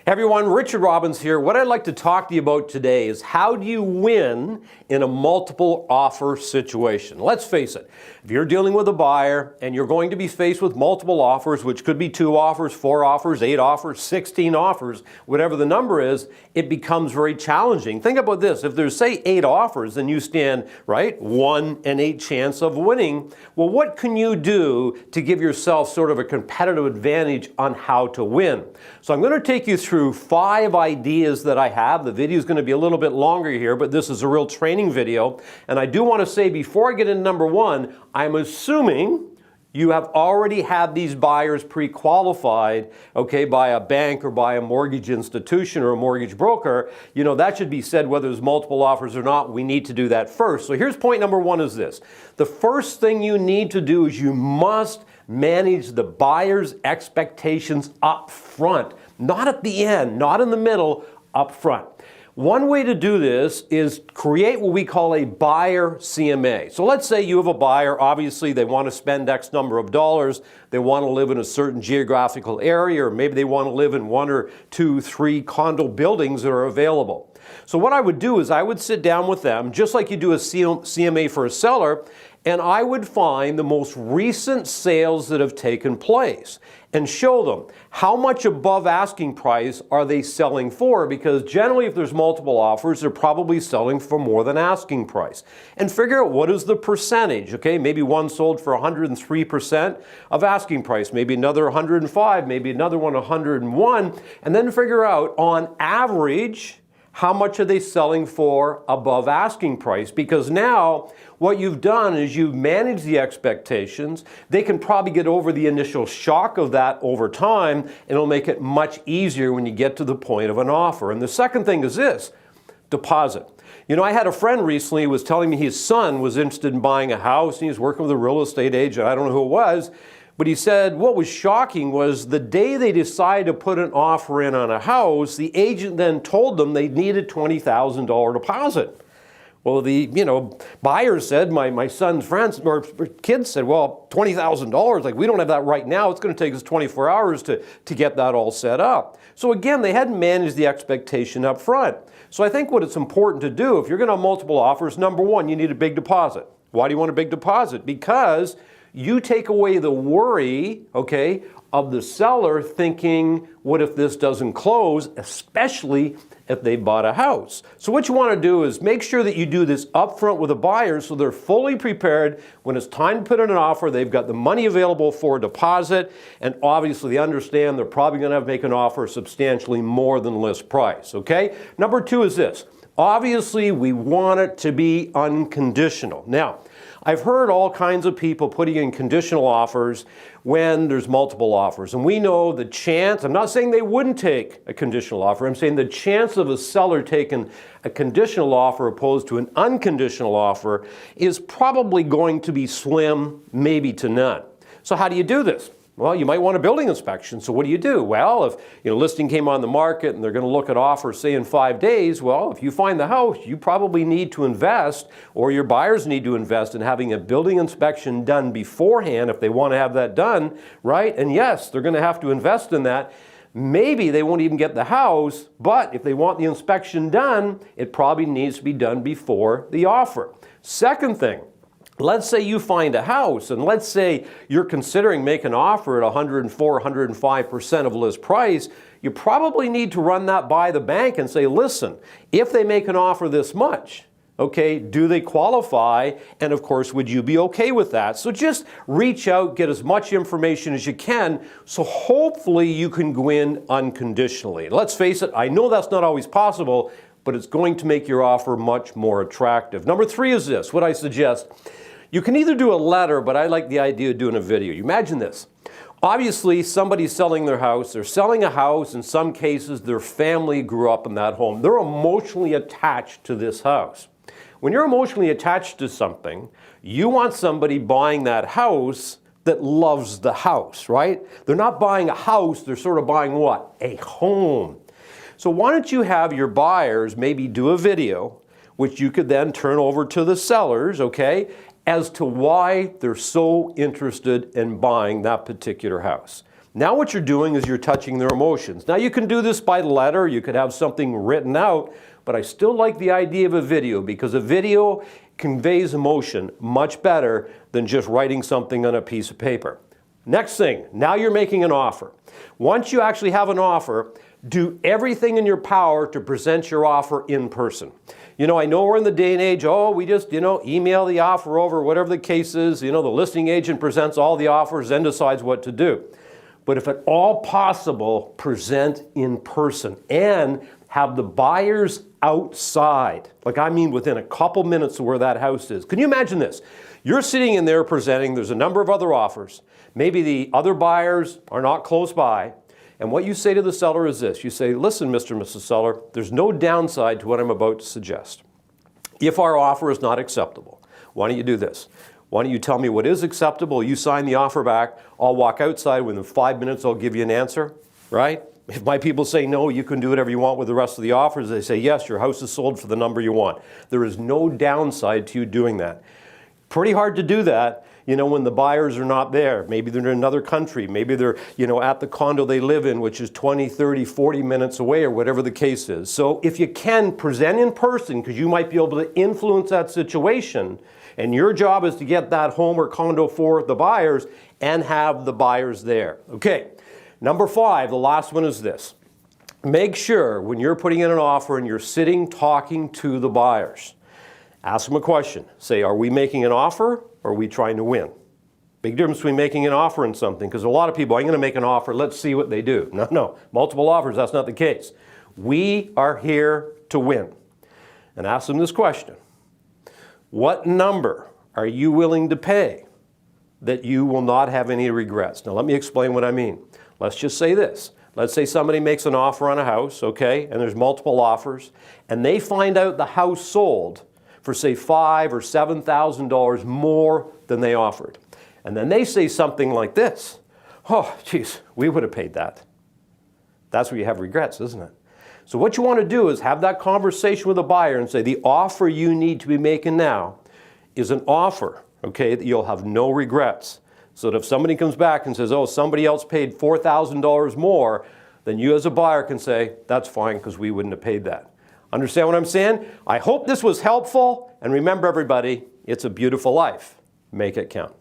Everyone, Richard Robbins here. What I'd like to talk to you about today is how do you win in a multiple offer situation? Let's face it, if you're dealing with a buyer and you're going to be faced with multiple offers, which could be 2 offers, 4 offers, 8 offers, 16 offers, whatever the number is, it becomes very challenging. Think about this. If there's, say, 8 offers and you stand, right, 1 in 8 chance of winning, well, what can you do to give yourself sort of a competitive advantage on how to win? So I'm going to take you through 5 ideas that I have. The video is going to be a little bit longer here, but this is a real training video. And I do want to say before I get into number 1, I'm assuming you have already had these buyers pre-qualified, okay, by a bank or by a mortgage institution or a mortgage broker. You know, that should be said whether there's multiple offers or not. We need to do that first. So here's point number 1 is this. The first thing you need to do is you must manage the buyer's expectations up front. Not at the end, not in the middle, up front. One way to do this is create what we call a buyer CMA. So let's say you have a buyer, obviously they want to spend X number of dollars, they want to live in a certain geographical area, or maybe they want to live in 1 or 2, 3 condo buildings that are available. So what I would do is I would sit down with them, just like you do a CMA for a seller, and I would find the most recent sales that have taken place and show them how much above asking price are they selling for, because generally if there's multiple offers, they're probably selling for more than asking price. And figure out what is the percentage, okay? Maybe one sold for 103% of asking price, maybe another 105, maybe another one 101, and then figure out on average, how much are they selling for above asking price? Because now what you've done is you've managed the expectations. They can probably get over the initial shock of that over time, and it'll make it much easier when you get to the point of an offer. And the second thing is this, deposit. You know, I had a friend recently who was telling me his son was interested in buying a house, and he was working with a real estate agent. I don't know who it was. But he said what was shocking was the day they decided to put an offer in on a house, the agent then told them they needed $20,000 deposit. Well, the buyer said, my son's friends or kids said, well, $20,000, like we don't have that right now. It's going to take us 24 hours to get that all set up. So again, they hadn't managed the expectation up front. So I think what it's important to do, if you're going to have multiple offers, number 1, you need a big deposit. Why do you want a big deposit? Because you take away the worry, okay, of the seller thinking, what if this doesn't close, especially if they bought a house. So what you want to do is make sure that you do this upfront with a buyer so they're fully prepared when it's time to put in an offer. They've got the money available for a deposit, and obviously they understand they're probably going to have to make an offer substantially more than list price, okay? Number 2 is this. Obviously, we want it to be unconditional. Now, I've heard all kinds of people putting in conditional offers when there's multiple offers. And we know the chance, I'm not saying they wouldn't take a conditional offer, I'm saying the chance of a seller taking a conditional offer opposed to an unconditional offer is probably going to be slim, maybe to none. So how do you do this? Well, you might want a building inspection. So what do? Well, if listing came on the market and they're going to look at offers, say in 5 days, well, if you find the house, you probably need to invest, or your buyers need to invest in having a building inspection done beforehand if they want to have that done, right? And yes, they're going to have to invest in that. Maybe they won't even get the house, but if they want the inspection done, it probably needs to be done before the offer. Second thing, let's say you find a house, and let's say you're considering making an offer at 104, 105% of list price. You probably need to run that by the bank and say, listen, if they make an offer this much, okay, do they qualify? And of course, would you be okay with that? So just reach out, get as much information as you can, so hopefully you can go in unconditionally. Let's face it, I know that's not always possible, but it's going to make your offer much more attractive. Number 3 is this, what I suggest. You can either do a letter, but I like the idea of doing a video. You imagine this. Obviously, somebody's selling their house. They're selling a house. In some cases, their family grew up in that home. They're emotionally attached to this house. When you're emotionally attached to something, you want somebody buying that house that loves the house, right? They're not buying a house. They're sort of buying what? A home. So why don't you have your buyers maybe do a video, which you could then turn over to the sellers, okay, as to why they're so interested in buying that particular house. Now what you're doing is you're touching their emotions. Now you can do this by letter, you could have something written out, but I still like the idea of a video because a video conveys emotion much better than just writing something on a piece of paper. Next thing, now you're making an offer. Once you actually have an offer, do everything in your power to present your offer in person. You know, I know we're in the day and age, we just, email the offer over, whatever the case is. The listing agent presents all the offers and decides what to do. But if at all possible, present in person and have the buyers outside. Like I mean within a couple minutes of where that house is. Can you imagine this? You're sitting in there presenting, there's a number of other offers. Maybe the other buyers are not close by. And what you say to the seller is this. You say, listen, Mr. and Mrs. Seller, there's no downside to what I'm about to suggest. If our offer is not acceptable, why don't you do this? Why don't you tell me what is acceptable? You sign the offer back. I'll walk outside. Within 5 minutes, I'll give you an answer, right? If my people say no, you can do whatever you want with the rest of the offers. They say, yes, your house is sold for the number you want. There is no downside to you doing that. Pretty hard to do that, when the buyers are not there. Maybe they're in another country. Maybe they're, at the condo they live in, which is 20, 30, 40 minutes away or whatever the case is. So if you can, present in person because you might be able to influence that situation. And your job is to get that home or condo for the buyers and have the buyers there. Okay, number 5, the last one is this. Make sure when you're putting in an offer and you're sitting talking to the buyers, ask them a question. Say, are we making an offer or are we trying to win? Big difference between making an offer and something, because a lot of people, I'm going to make an offer, let's see what they do. No, multiple offers, that's not the case. We are here to win. And ask them this question. What number are you willing to pay that you will not have any regrets? Now let me explain what I mean. Let's just say this. Let's say somebody makes an offer on a house, okay, and there's multiple offers, and they find out the house sold for say $5,000 or $7,000 more than they offered. And then they say something like this, oh, geez, we would have paid that. That's where you have regrets, isn't it? So what you want to do is have that conversation with a buyer and say the offer you need to be making now is an offer, okay, that you'll have no regrets. So that if somebody comes back and says, oh, somebody else paid $4,000 more, then you as a buyer can say, that's fine because we wouldn't have paid that. Understand what I'm saying? I hope this was helpful. And remember everybody, it's a beautiful life. Make it count.